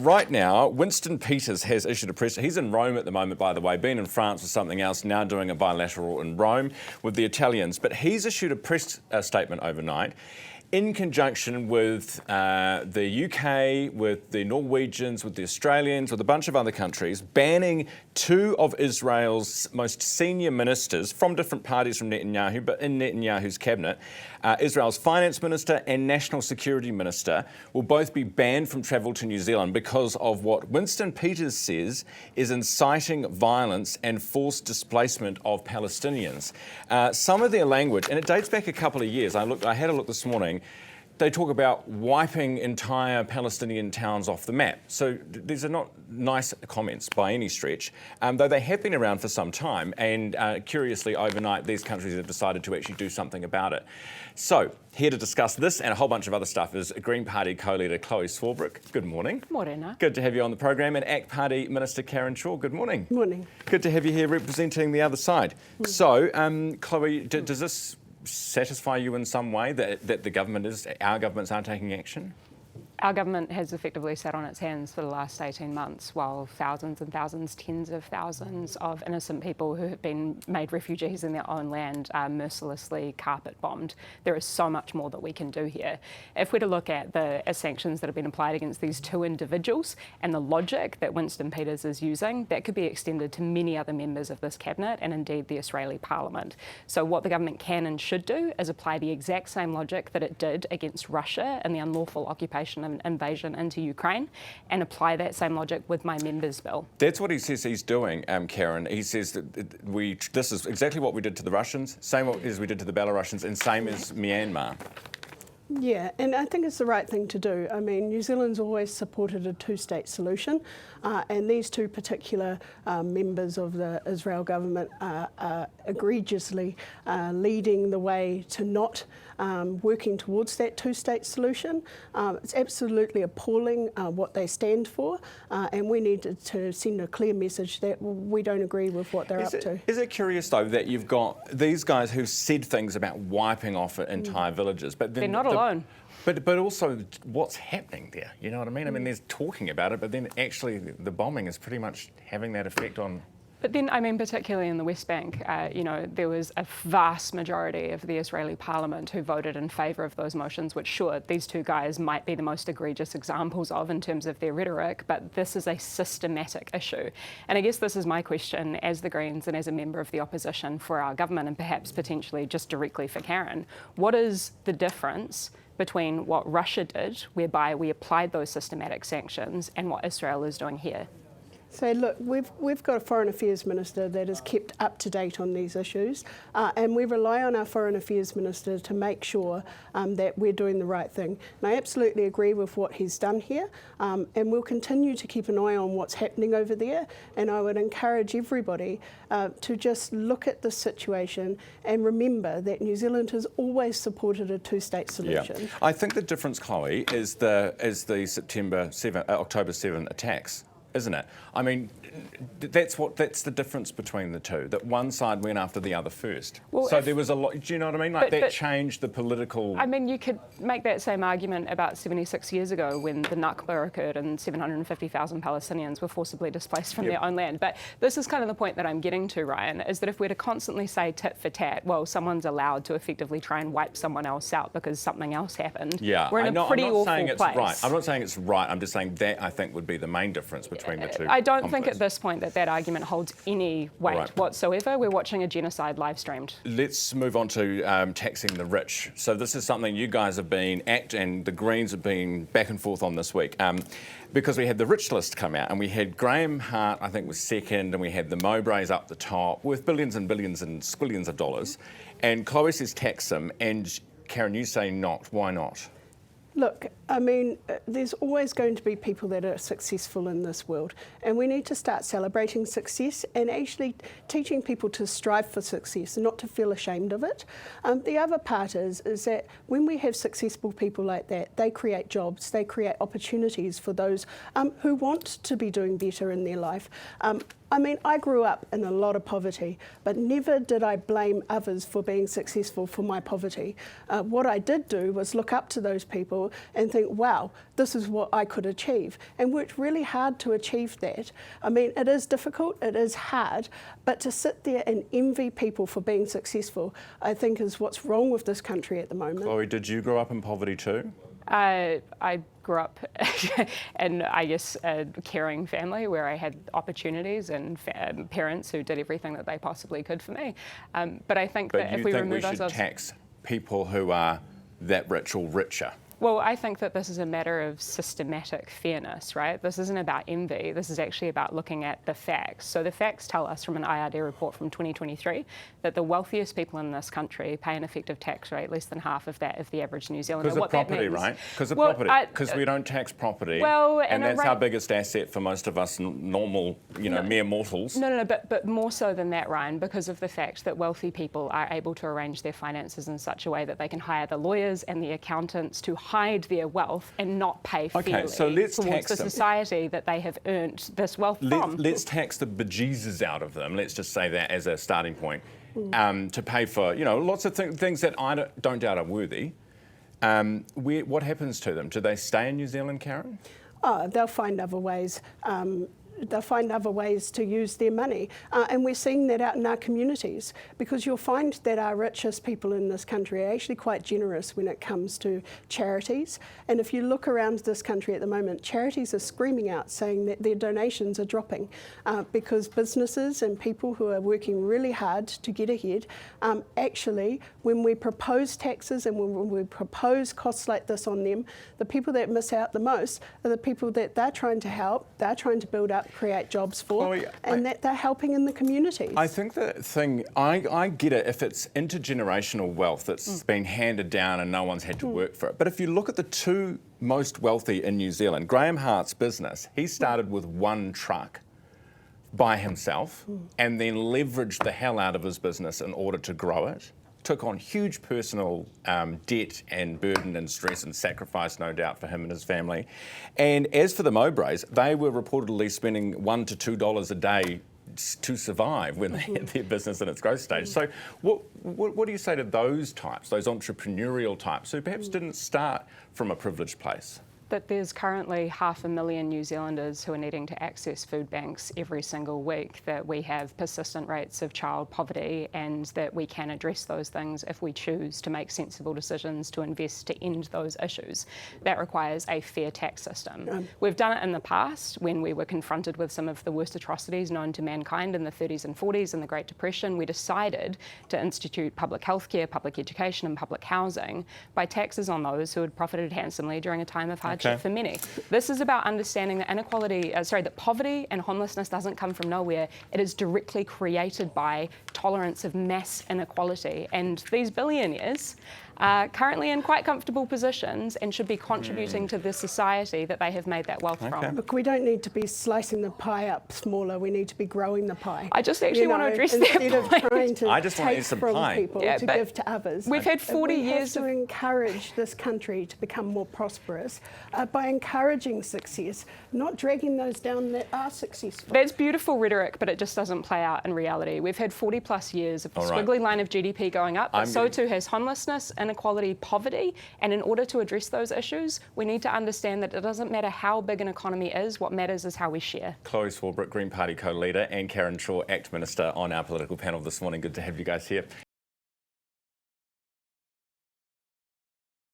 Right now, Winston Peters has issued a press. He's in Rome at the moment, by the way, been in France for something else, now doing a bilateral in Rome with the Italians. But he's issued a press statement overnight in conjunction with the UK, with the Norwegians, with the Australians, with a bunch of other countries, banning two of Israel's most senior ministers from different parties from Netanyahu, but in Netanyahu's cabinet. Israel's finance minister and national security minister will both be banned from travel to New Zealand because of what Winston Peters says is inciting violence and forced displacement of Palestinians. Some of their language, and it dates back a couple of years. I had a look this morning. They talk about wiping entire Palestinian towns off the map. So these are not nice comments by any stretch, though they have been around for some time. And curiously, overnight, these countries have decided to actually do something about it. So here to discuss this and a whole bunch of other stuff is Green Party co-leader Chlöe Swarbrick. Good morning. Morena. Good to have you on the program. And ACT Party Minister Chhour. Good morning. Morning. Good to have you here representing the other side. So, Chlöe, does this satisfy you in some way that our governments are taking action? Our government has effectively sat on its hands for the last 18 months while thousands and thousands, tens of thousands of innocent people who have been made refugees in their own land are mercilessly carpet bombed. There is so much more that we can do here. If we're to look at the sanctions that have been applied against these two individuals and the logic that Winston Peters is using, that could be extended to many other members of this cabinet and indeed the Israeli parliament. So what the government can and should do is apply the exact same logic that it did against Russia and the unlawful occupation and invasion into Ukraine, and apply that same logic with my members' bill. That's what he says he's doing, Karen. He says that this is exactly what we did to the Russians, same as we did to the Belarusians, and same as Myanmar. Yeah, and I think it's the right thing to do. I mean, New Zealand's always supported a two-state solution, and these two particular members of the Israel government are egregiously leading the way to not working towards that two-state solution. It's absolutely appalling what they stand for, and we need to send a clear message that we don't agree with what they're up to. Is it curious, though, that you've got these guys who've said things about wiping off entire villages, but then they're not alone. But also, what's happening there? You know what I mean? I mean, there's talking about it, but then actually the bombing is pretty much having that effect on. But then, I mean, particularly in the West Bank, there was a vast majority of the Israeli parliament who voted in favour of those motions, which, sure, these two guys might be the most egregious examples of in terms of their rhetoric, but this is a systematic issue. And I guess this is my question as the Greens and as a member of the opposition for our government, and perhaps potentially just directly for Karen. What is the difference between what Russia did, whereby we applied those systematic sanctions, and what Israel is doing here? So look, we've got a Foreign Affairs Minister that is kept up to date on these issues, and we rely on our Foreign Affairs Minister to make sure that we're doing the right thing. And I absolutely agree with what he's done here, and we'll continue to keep an eye on what's happening over there. And I would encourage everybody to just look at the situation and remember that New Zealand has always supported a two-state solution. Yeah. I think the difference, Chlöe, is the October 7 attacks. Isn't it? I mean, that's the difference between the two, that one side went after the other first. Well, so there was a lot, do you know what I mean? Like that changed the political... I mean, you could make that same argument about 76 years ago when the Nakba occurred and 750,000 Palestinians were forcibly displaced from their own land. But this is kind of the point that I'm getting to, Ryan, is that if we're to constantly say tit for tat, well, someone's allowed to effectively try and wipe someone else out because something else happened, we're in a pretty awful place. Right. I'm not saying it's right. I'm just saying that I think would be the main difference between the two. I don't think at this point that argument holds any weight whatsoever. We're watching a genocide live streamed. Let's move on to taxing the rich. So this is something you guys have been, ACT and the Greens have been back and forth on this week. Because we had the rich list come out and we had Graham Hart, I think, was second, and we had the Mowbrays up the top with billions and billions and squillions of dollars. And Chlöe says tax them, and Karen, you say not. Why not? Look, I mean, there's always going to be people that are successful in this world, and we need to start celebrating success and actually teaching people to strive for success and not to feel ashamed of it. The other part is that when we have successful people like that, they create jobs, they create opportunities for those who want to be doing better in their life. I mean, I grew up in a lot of poverty, but never did I blame others for being successful for my poverty. What I did do was look up to those people and think, think, wow, this is what I could achieve. And worked really hard to achieve that. I mean, it is difficult, it is hard, but to sit there and envy people for being successful, I think is what's wrong with this country at the moment. Chloe, did you grow up in poverty too? I grew up in, I guess, a caring family where I had opportunities and parents who did everything that they possibly could for me. But I think that if we remove ourselves... But you think we should tax people who are that rich or richer? Well, I think that this is a matter of systematic fairness, right? This isn't about envy. This is actually about looking at the facts. So the facts tell us from an IRD report from 2023 that the wealthiest people in this country pay an effective tax rate less than half of that of the average New Zealander. Because of property, right? Because of property. Because we don't tax property. Well, and that's our biggest asset for most of us normal, mere mortals. No, but more so than that, Ryan, because of the fact that wealthy people are able to arrange their finances in such a way that they can hire the lawyers and the accountants to hide their wealth and not pay fairly so let's towards tax the them. Society that they have earned this wealth from. Let's tax the bejesus out of them, let's just say that as a starting point, to pay for, lots of things that I don't doubt are worthy. What happens to them? Do they stay in New Zealand, Karen? Oh, they'll find other ways. They'll find other ways to use their money. And we're seeing that out in our communities, because you'll find that our richest people in this country are actually quite generous when it comes to charities. And if you look around this country at the moment, charities are screaming out saying that their donations are dropping because businesses and people who are working really hard to get ahead, actually, when we propose taxes and when we propose costs like this on them, the people that miss out the most are the people that they're trying to help, they're trying to build up, create jobs for, Chloe, and that they're helping in the communities. I think the thing, I get it if it's intergenerational wealth that's been handed down and no one's had to work for it. But if you look at the two most wealthy in New Zealand, Graham Hart's business, he started with one truck by himself and then leveraged the hell out of his business in order to grow it. Took on huge personal debt and burden and stress and sacrifice, no doubt, for him and his family. And as for the Mowbrays, they were reportedly spending $1 to $2 a day to survive when they had their business in its growth stage. So what do you say to those types, those entrepreneurial types, who perhaps didn't start from a privileged place? That there's currently 500,000 New Zealanders who are needing to access food banks every single week, that we have persistent rates of child poverty, and that we can address those things if we choose to make sensible decisions to invest to end those issues. That requires a fair tax system. We've done it in the past when we were confronted with some of the worst atrocities known to mankind in the 30s and 40s and the Great Depression. We decided to institute public healthcare, public education and public housing by taxes on those who had profited handsomely during a time of hardship for many. This is about understanding that that poverty and homelessness doesn't come from nowhere. It is directly created by tolerance of mass inequality. And these billionaires are currently in quite comfortable positions and should be contributing to the society that they have made that wealth from. Look, we don't need to be slicing the pie up smaller. We need to be growing the pie. I just actually want to address that point. Instead of trying to I just want to take eat some from pie. people to give to others. We've had 40 years to encourage this country to become more prosperous by encouraging success, not dragging those down that are successful. That's beautiful rhetoric, but it just doesn't play out in reality. We've had 40 plus years of the squiggly line of GDP going up, but so too has homelessness, inequality, poverty. And in order to address those issues, we need to understand that it doesn't matter how big an economy is, what matters is how we share. Chloe Swarbrick, Green Party co-leader, and Karen Chhour, ACT Minister, on our political panel this morning. Good to have you guys here.